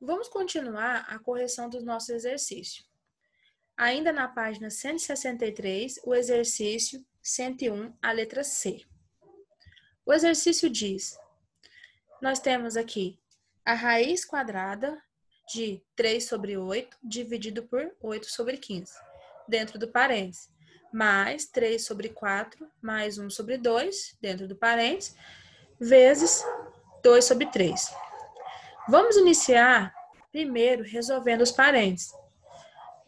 Vamos continuar a correção do nosso exercício. Ainda na página 163, o exercício 101, a letra C. O exercício diz, nós temos aqui a raiz quadrada de 3 sobre 8 dividido por 8 sobre 15, dentro do parênteses, mais 3 sobre 4 mais 1 sobre 2, dentro do parênteses, vezes 2 sobre 3. Vamos iniciar primeiro resolvendo os parênteses.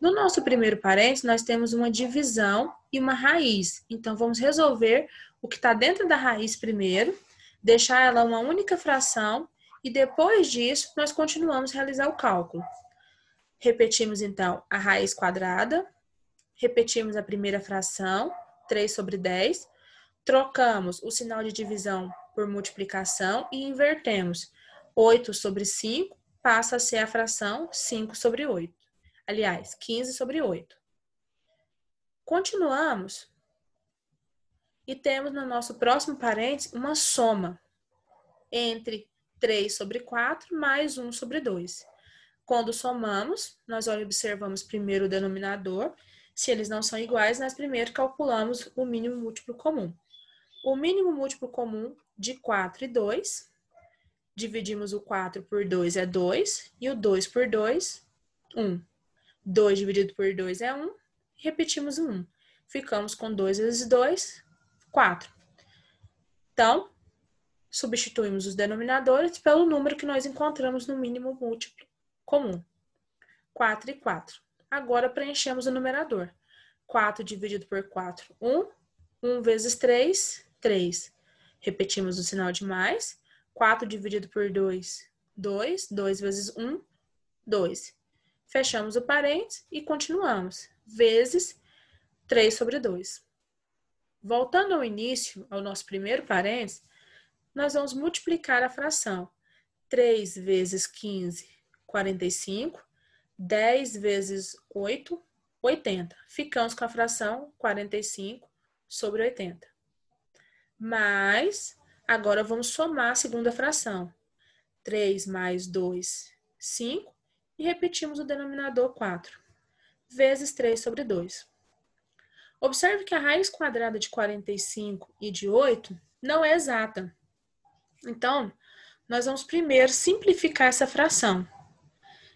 No nosso primeiro parênteses, nós temos uma divisão e uma raiz. Então, vamos resolver o que está dentro da raiz primeiro, deixar ela uma única fração e depois disso, nós continuamos a realizar o cálculo. Repetimos, então, a raiz quadrada, repetimos a primeira fração, 3 sobre 10, trocamos o sinal de divisão por multiplicação e invertemos. 8 sobre 5 passa a ser a fração 5 sobre 8. Aliás, 15 sobre 8. Continuamos e temos no nosso próximo parênteses uma soma entre 3 sobre 4 mais 1 sobre 2. Quando somamos, nós observamos primeiro o denominador. Se eles não são iguais, nós primeiro calculamos o mínimo múltiplo comum. O mínimo múltiplo comum de 4 e 2, dividimos o 4 por 2 é 2, e o 2 por 2, 1. 2 dividido por 2 é 1, repetimos o 1. Ficamos com 2 vezes 2, 4. Então, substituímos os denominadores pelo número que nós encontramos no mínimo múltiplo comum. 4 e 4. Agora preenchemos o numerador. 4 dividido por 4, 1. 1 vezes 3, 3. Repetimos o sinal de mais. 4 dividido por 2, 2. 2 vezes 1, 2. Fechamos o parênteses e continuamos. Vezes 3 sobre 2. Voltando ao início, ao nosso primeiro parênteses, nós vamos multiplicar a fração. 3 vezes 15, 45. 10 vezes 8, 80. Ficamos com a fração 45 sobre 80. Mas, agora vamos somar a segunda fração. 3 mais 2, 5. E repetimos o denominador 4. Vezes 3 sobre 2. Observe que a raiz quadrada de 45 e de 8 não é exata. Então, nós vamos primeiro simplificar essa fração.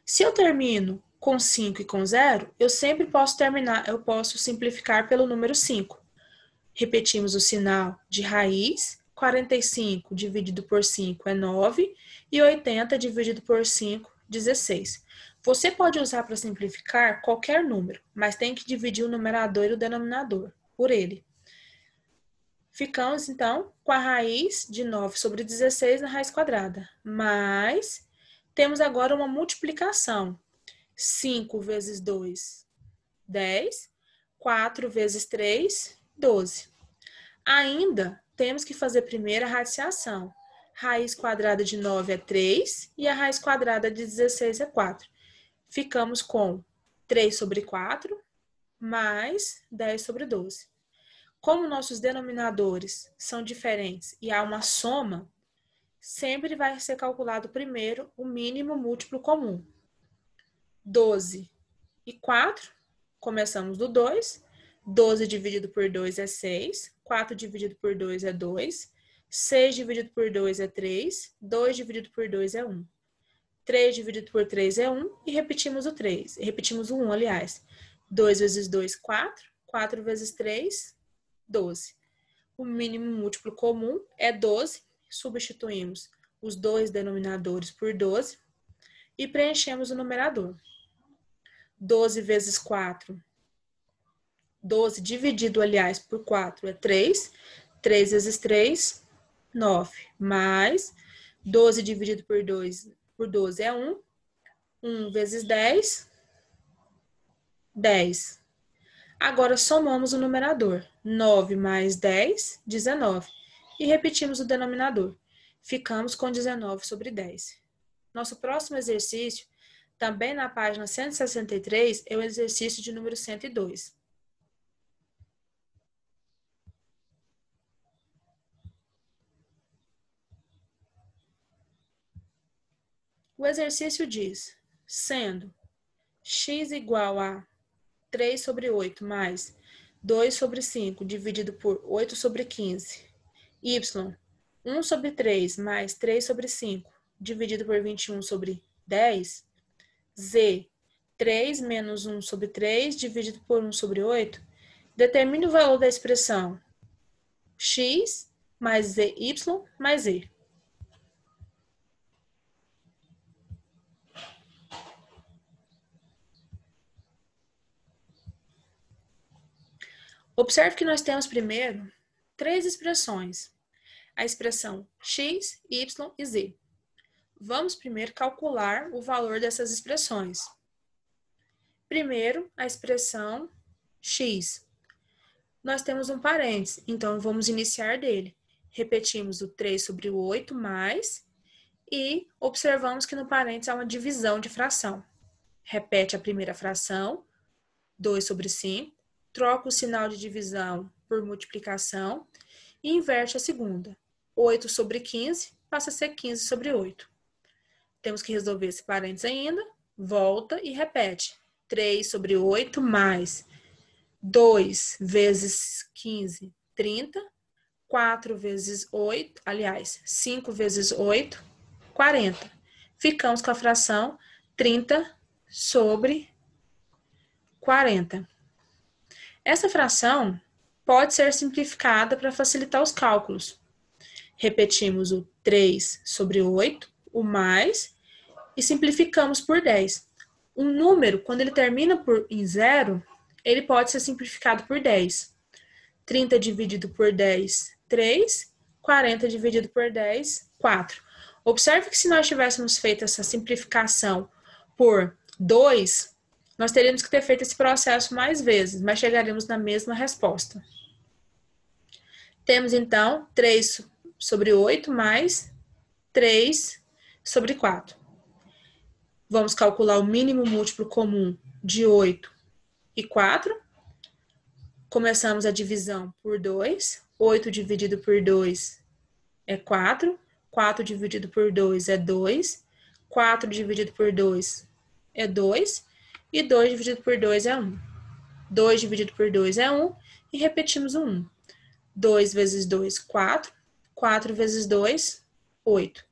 Se eu termino com 5 e com 0, eu sempre posso simplificar pelo número 5. Repetimos o sinal de raiz. 45 dividido por 5 é 9 e 80 dividido por 5, 16. Você pode usar para simplificar qualquer número, mas tem que dividir o numerador e o denominador por ele. Ficamos, então, com a raiz de 9 sobre 16 na raiz quadrada. Mas temos agora uma multiplicação. 5 vezes 2, 10. 4 vezes 3, 12. Ainda temos que fazer primeiro a radiciação. Raiz quadrada de 9 é 3 e a raiz quadrada de 16 é 4. Ficamos com 3 sobre 4 mais 10 sobre 12. Como nossos denominadores são diferentes e há uma soma, sempre vai ser calculado primeiro o mínimo múltiplo comum. 12 e 4, começamos do 2. 12 dividido por 2 é 6. 4 dividido por 2 é 2. 6 dividido por 2 é 3. 2 dividido por 2 é 1. 3 dividido por 3 é 1. E repetimos o 3. Repetimos o 1, aliás. 2 vezes 2, 4. 4 vezes 3, 12. O mínimo múltiplo comum é 12. Substituímos os dois denominadores por 12 e preenchemos o numerador. 12 vezes 4, 12 dividido, aliás, por 4 é 3. 3 vezes 3, 9. Mais 12 dividido por 12 é 1. 1 vezes 10, 10. Agora somamos o numerador. 9 mais 10, 19. E repetimos o denominador. Ficamos com 19 sobre 10. Nosso próximo exercício, também na página 163, é o exercício de número 102. O exercício diz, sendo x igual a 3 sobre 8 mais 2 sobre 5 dividido por 8 sobre 15, y, 1 sobre 3 mais 3 sobre 5 dividido por 21 sobre 10, z, 3 menos 1 sobre 3 dividido por 1 sobre 8, determine o valor da expressão x mais zy mais z. Observe que nós temos primeiro três expressões, a expressão x, y e z. Vamos primeiro calcular o valor dessas expressões. Primeiro, a expressão x. Nós temos um parênteses, então vamos iniciar dele. Repetimos o 3 sobre o 8 mais e observamos que no parênteses há uma divisão de fração. Repete a primeira fração, 2 sobre 5, troca o sinal de divisão por multiplicação e inverte a segunda. 8 sobre 15 passa a ser 15 sobre 8. Temos que resolver esse parênteses ainda, volta e repete. 3 sobre 8 mais 2 vezes 15, 30. 4 vezes 8, aliás, 5 vezes 8, 40. Ficamos com a fração 30 sobre 40. Essa fração pode ser simplificada para facilitar os cálculos. Repetimos o 3 sobre 8, o mais, e simplificamos por 10. Um número, quando ele termina em zero, ele pode ser simplificado por 10. 30 dividido por 10, 3. 40 dividido por 10, 4. Observe que se nós tivéssemos feito essa simplificação por 2, nós teríamos que ter feito esse processo mais vezes, mas chegaremos na mesma resposta. Temos, então, 3 sobre 8 mais 3 sobre 4. Vamos calcular o mínimo múltiplo comum de 8 e 4. Começamos a divisão por 2. 8 dividido por 2 é 4. 4 dividido por 2 é 2. 4 dividido por 2 é 2. E 2 dividido por 2 é 1. 2 dividido por 2 é 1. E repetimos o 1. 2 vezes 2, 4. 4 vezes 2, 8.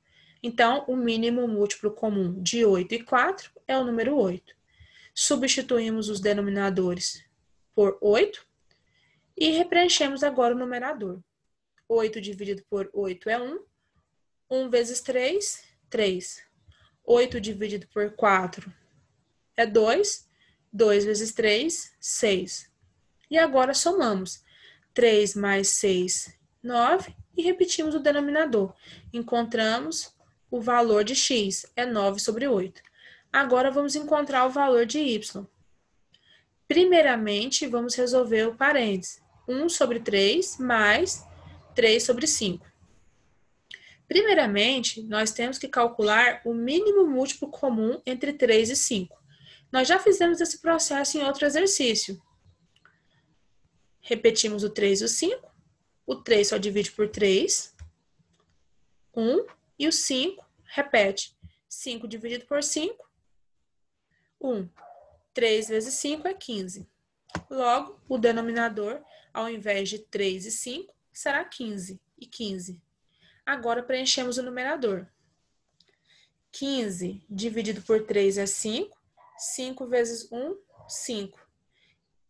Então, o mínimo múltiplo comum de 8 e 4 é o número 8. Substituímos os denominadores por 8 e repreenchemos agora o numerador. 8 dividido por 8 é 1. 1 vezes 3, 3. 8 dividido por 4 é 2. 2 vezes 3, 6. E agora somamos. 3 mais 6, 9. E repetimos o denominador. Encontramos o valor de x, é 9 sobre 8. Agora vamos encontrar o valor de y. Primeiramente, vamos resolver o parênteses. 1 sobre 3 mais 3 sobre 5. Primeiramente, nós temos que calcular o mínimo múltiplo comum entre 3 e 5. Nós já fizemos esse processo em outro exercício. Repetimos o 3 e o 5. O 3 só divide por 3. 1. E o 5 repete. 5 dividido por 5. 1. 3 vezes 5 é 15. Logo, o denominador, ao invés de 3 e 5, será 15 e 15. Agora, preenchemos o numerador. 15 dividido por 3 é 5. 5 vezes 1, 5.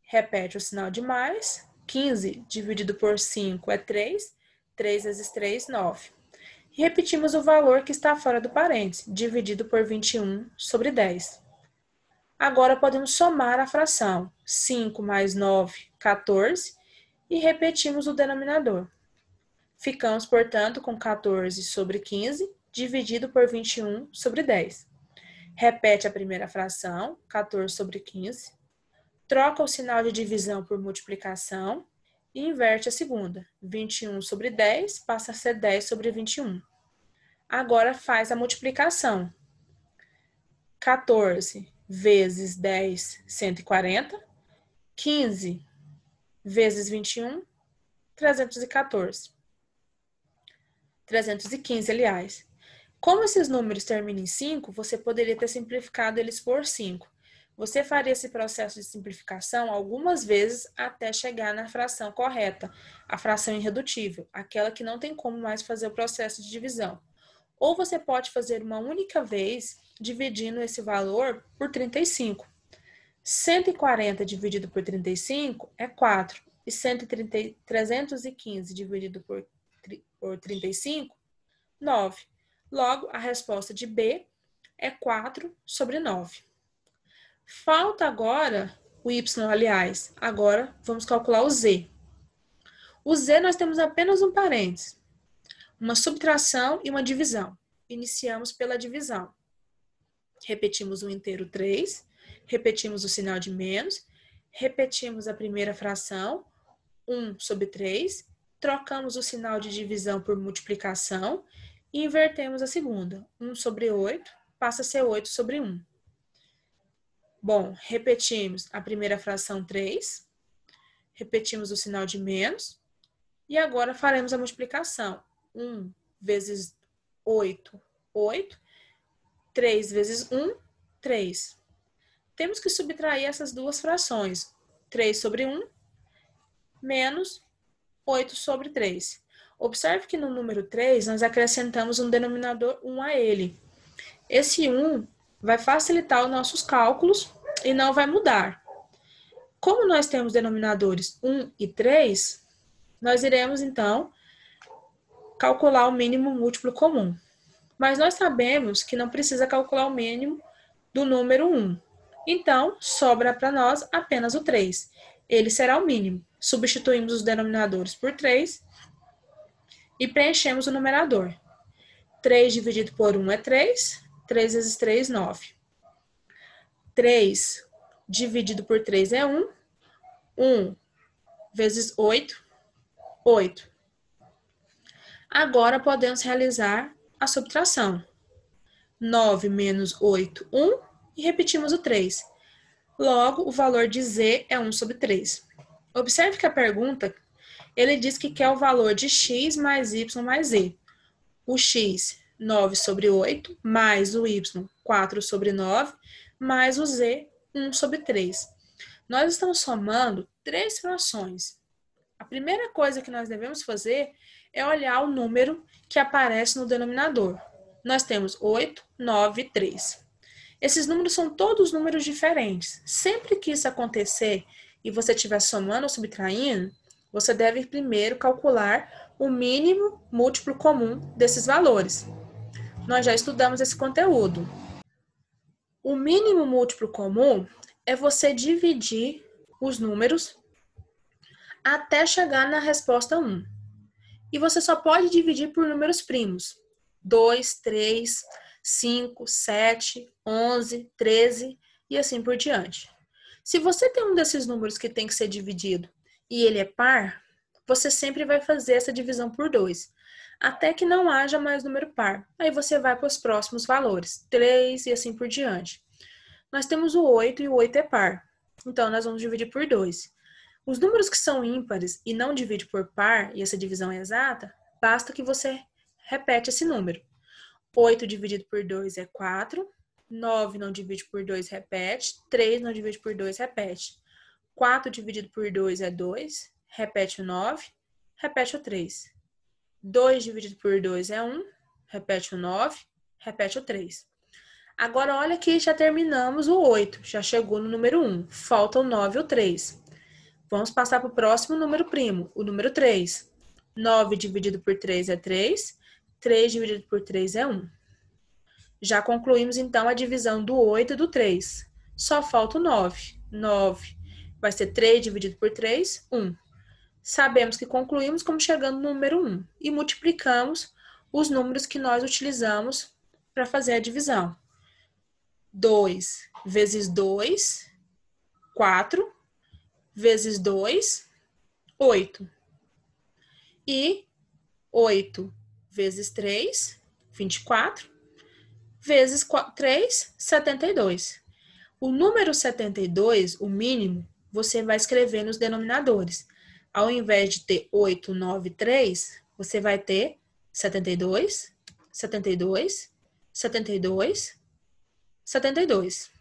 Repete o sinal de mais. 15 dividido por 5 é 3. 3 vezes 3, 9. E repetimos o valor que está fora do parênteses, dividido por 21 sobre 10. Agora, podemos somar a fração. 5 mais 9, 14. E repetimos o denominador. Ficamos, portanto, com 14 sobre 15, dividido por 21 sobre 10. Repete a primeira fração, 14 sobre 15. Troca o sinal de divisão por multiplicação e inverte a segunda. 21 sobre 10 passa a ser 10 sobre 21. Agora faz a multiplicação. 14 vezes 10, 140. 15 vezes 21, 314. 315, aliás. Como esses números terminam em 5, você poderia ter simplificado eles por 5. Você faria esse processo de simplificação algumas vezes até chegar na fração correta, a fração irredutível, aquela que não tem como mais fazer o processo de divisão. Ou você pode fazer uma única vez, dividindo esse valor por 35. 140 dividido por 35 é 4. E 315 dividido por 35, 9. Logo, a resposta de B é 4 sobre 9. Falta agora o y, aliás. Agora, vamos calcular o z. O z nós temos apenas um parênteses, uma subtração e uma divisão. Iniciamos pela divisão. Repetimos o inteiro 3, repetimos o sinal de menos, repetimos a primeira fração, 1 sobre 3, trocamos o sinal de divisão por multiplicação e invertemos a segunda. 1 sobre 8 passa a ser 8 sobre 1. Bom, repetimos a primeira fração 3, repetimos o sinal de menos e agora faremos a multiplicação. 1 vezes 8, 8. 3 vezes 1, 3. Temos que subtrair essas duas frações. 3 sobre 1 menos 8 sobre 3. Observe que no número 3, nós acrescentamos um denominador 1 a ele. Esse 1 vai facilitar os nossos cálculos e não vai mudar. Como nós temos denominadores 1 e 3, nós iremos, então, calcular o mínimo múltiplo comum. Mas nós sabemos que não precisa calcular o mínimo do número 1. Então, sobra para nós apenas o 3. Ele será o mínimo. Substituímos os denominadores por 3 e preenchemos o numerador. 3 dividido por 1 é 3. 3 vezes 3, 9. 3 dividido por 3 é 1. 1 vezes 8, 8. Agora podemos realizar a subtração. 9 menos 8, 1. E repetimos o 3. Logo, o valor de z é 1 sobre 3. Observe que a pergunta, ele diz que quer o valor de x mais y mais z. O x, 9 sobre 8, mais o y, 4 sobre 9, mais o z, 1 sobre 3. Nós estamos somando 3 frações. A primeira coisa que nós devemos fazer é olhar o número que aparece no denominador. Nós temos 8, 9 e 3. Esses números são todos números diferentes. Sempre que isso acontecer e você estiver somando ou subtraindo, você deve primeiro calcular o mínimo múltiplo comum desses valores. Nós já estudamos esse conteúdo. O mínimo múltiplo comum é você dividir os números até chegar na resposta 1. E você só pode dividir por números primos. 2, 3, 5, 7, 11, 13 e assim por diante. Se você tem um desses números que tem que ser dividido e ele é par, você sempre vai fazer essa divisão por 2, até que não haja mais número par. Aí você vai para os próximos valores, 3 e assim por diante. Nós temos o 8 e o 8 é par, então nós vamos dividir por 2. Os números que são ímpares e não divide por par, e essa divisão é exata, basta que você repete esse número. 8 dividido por 2 é 4, 9 não divide por 2, repete, 3 não divide por 2, repete. 4 dividido por 2 é 2, repete o 9, repete o 3. 2 dividido por 2 é 1, repete o 9, repete o 3. Agora, olha que já terminamos o 8, já chegou no número 1, falta o 9 e o 3. Vamos passar para o próximo número primo, o número 3. 9 dividido por 3 é 3, 3 dividido por 3 é 1. Já concluímos, então, a divisão do 8 e do 3. Só falta o 9. 9 vai ser 3 dividido por 3, 1. Sabemos que concluímos como chegando no número 1. E multiplicamos os números que nós utilizamos para fazer a divisão. 2 vezes 2, 4. Vezes 2, 8. E 8 vezes 3, 24. Vezes 3, 72. O número 72, o mínimo, você vai escrever nos denominadores. Ao invés de ter 8, 9, 3, você vai ter 72, 72 72, 72.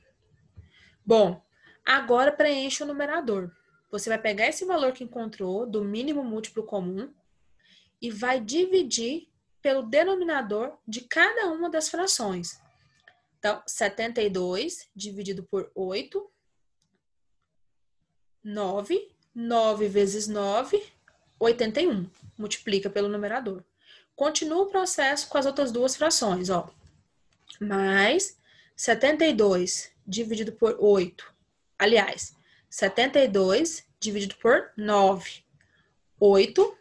Bom, agora preencha o numerador. Você vai pegar esse valor que encontrou do mínimo múltiplo comum e vai dividir pelo denominador de cada uma das frações. Então, 72 dividido por 8, 9. 9 vezes 9, 81. Multiplica pelo numerador. Continua o processo com as outras duas frações, ó. Mais 72 dividido por 8. Aliás, 72 dividido por 9. 8.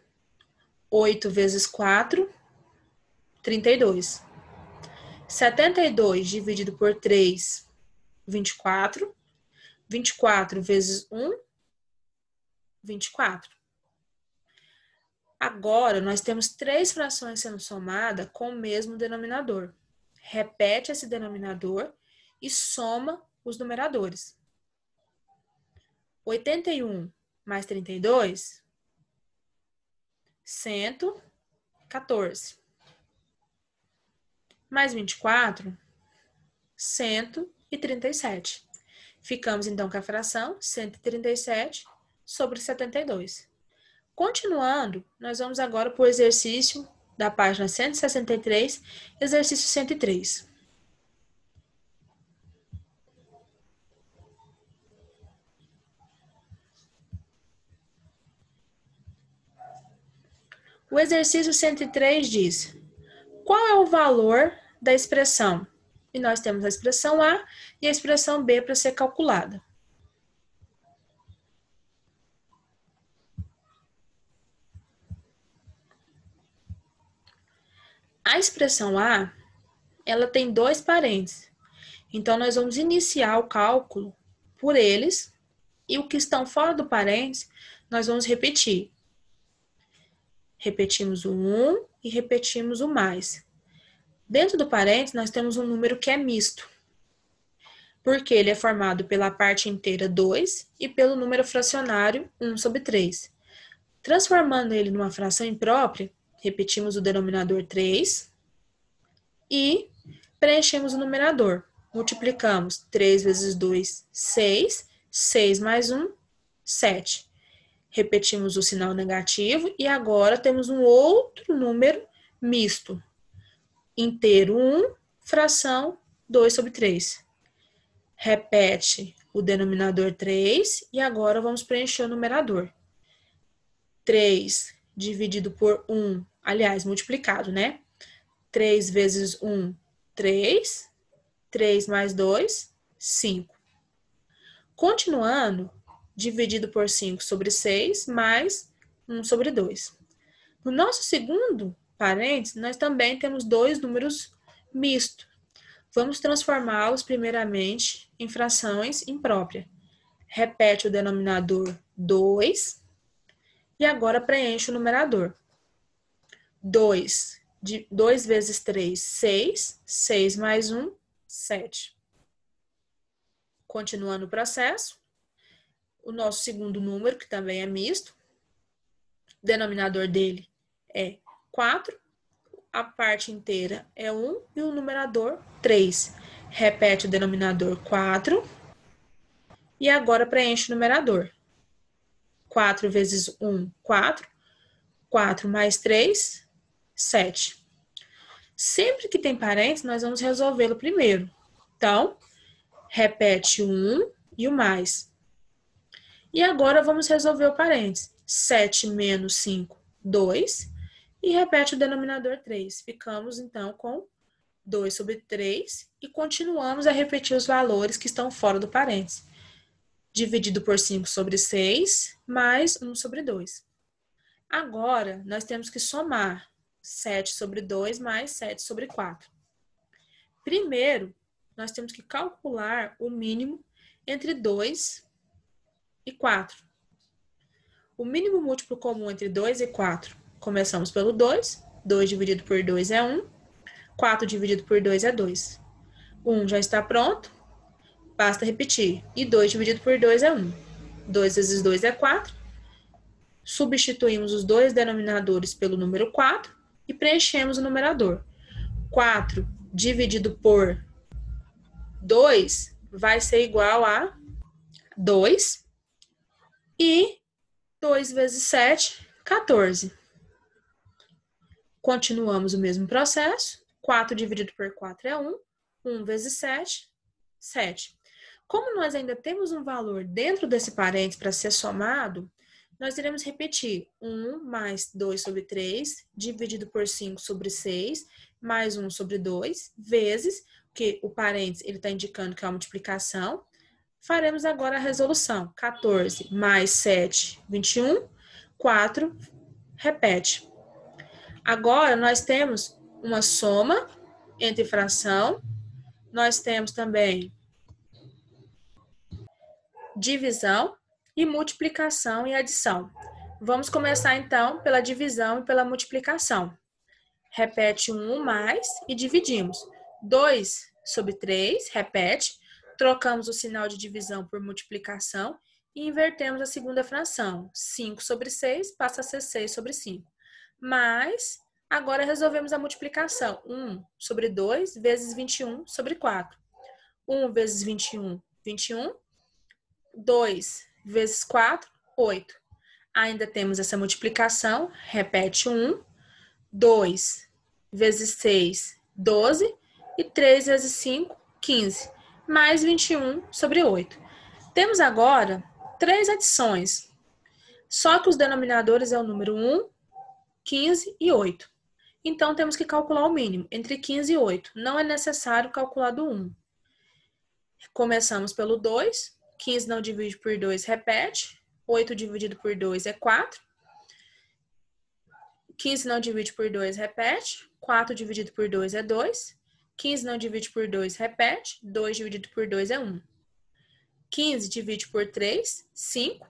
8 vezes 4, 32. 72 dividido por 3, 24. 24 vezes 1, 24. Agora, nós temos 3 frações sendo somadas com o mesmo denominador. Repete esse denominador e soma os numeradores. 81 mais 32, 114. Mais 24, 137. Ficamos, então, com a fração 137 sobre 72. Continuando, nós vamos agora para o exercício da página 163, exercício 103. O exercício 103 diz: qual é o valor da expressão? E nós temos a expressão A e a expressão B para ser calculada. A expressão A, ela tem 2 parênteses. Então, nós vamos iniciar o cálculo por eles e o que estão fora do parênteses, nós vamos repetir. Repetimos o 1 e repetimos o mais. Dentro do parênteses, nós temos um número que é misto, porque ele é formado pela parte inteira 2 e pelo número fracionário 1 sobre 3. Transformando ele numa fração imprópria, repetimos o denominador 3 e preenchemos o numerador. Multiplicamos 3 vezes 2, 6. 6 mais 1, 7. Repetimos o sinal negativo e agora temos um outro número misto. Inteiro 1, fração 2 sobre 3. Repete o denominador 3 e agora vamos preencher o numerador. 3 dividido por 1, aliás, multiplicado, né? 3 vezes 1, 3. 3 mais 2, 5. Continuando, dividido por 5 sobre 6, mais 1 sobre 2. No nosso segundo parênteses, nós também temos 2 números mistos. Vamos transformá-los primeiramente em frações impróprias. Repete o denominador 2 e agora preenche o numerador. 2 vezes 3, 6. 6 mais 1, 7. Continuando o processo, o nosso segundo número, que também é misto, o denominador dele é 4, a parte inteira é 1 e o numerador 3. Repete o denominador 4 e agora preenche o numerador. 4 vezes 1, 4. 4 mais 3, 7. Sempre que tem parênteses, nós vamos resolvê-lo primeiro. Então, repete o 1 e o mais. E agora vamos resolver o parênteses. 7 menos 5, 2. E repete o denominador 3. Ficamos, então, com 2 sobre 3. E continuamos a repetir os valores que estão fora do parênteses. Dividido por 5 sobre 6, mais 1 sobre 2. Agora, nós temos que somar 7 sobre 2 mais 7 sobre 4. Primeiro, nós temos que calcular o mínimo entre 2 e 4. O mínimo múltiplo comum entre 2 e 4. Começamos pelo 2. 2 dividido por 2 é 1. 4 dividido por 2 é 2. 1 já está pronto. Basta repetir. E 2 dividido por 2 é 1. 2 vezes 2 é 4. Substituímos os dois denominadores pelo número 4 e preenchemos o numerador. 4 dividido por 2 vai ser igual a 2. E 2 vezes 7, 14. Continuamos o mesmo processo. 4 dividido por 4 é 1. 1 vezes 7, 7. Como nós ainda temos um valor dentro desse parênteses para ser somado, nós iremos repetir 1 mais 2 sobre 3, dividido por 5 sobre 6, mais 1 sobre 2, vezes, porque o parênteses está indicando que é uma multiplicação. Faremos agora a resolução. 14 mais 7, 21. 4, repete. Agora, nós temos uma soma entre fração. Nós temos também divisão e multiplicação e adição. Vamos começar, então, pela divisão e pela multiplicação. Repete 1 mais e dividimos. 2 sobre 3, repete. Trocamos o sinal de divisão por multiplicação e invertemos a segunda fração. 5 sobre 6 passa a ser 6 sobre 5. Mas, agora resolvemos a multiplicação. 1 sobre 2 vezes 21 sobre 4. 1 vezes 21, 21. 2 vezes 4, 8. Ainda temos essa multiplicação. Repete 1. 2 vezes 6, 12. E 3 vezes 5, 15. Mais 21 sobre 8. Temos agora 3 adições. Só que os denominadores é o número 1, 15 e 8. Então, temos que calcular o mínimo, entre 15 e 8. Não é necessário calcular do 1. Começamos pelo 2. 15 não divide por 2, repete. 8 dividido por 2 é 4. 15 não divide por 2, repete. 4 dividido por 2 é 2. 15 não divide por 2, repete. 2 dividido por 2 é 1. 15 divide por 3, 5.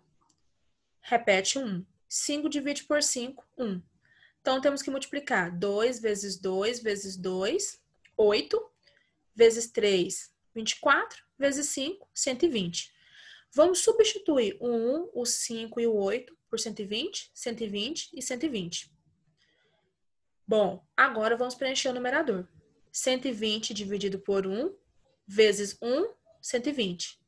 Repete 1. 5 divide por 5, 1. Então, temos que multiplicar 2 vezes 2 vezes 2, 8. Vezes 3, 24. Vezes 5, 120. Vamos substituir o 1, o 5 e o 8 por 120, 120 e 120. Bom, agora vamos preencher o numerador. 120 dividido por 1, vezes 1, 120.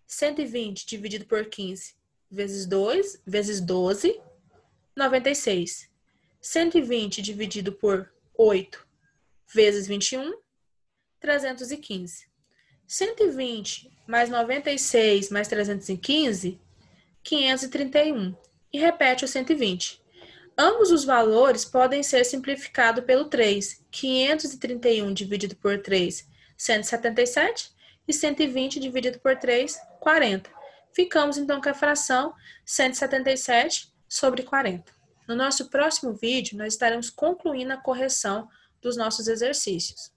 120 dividido por 15, vezes 2, vezes 12, 96. 120 dividido por 8, vezes 21, 315. 120 mais 96 mais 315, 531. E repete o 120. Ambos os valores podem ser simplificados pelo 3. 531 dividido por 3, 177. E 120 dividido por 3, 40. Ficamos, então, com a fração 177 sobre 40. No nosso próximo vídeo, nós estaremos concluindo a correção dos nossos exercícios.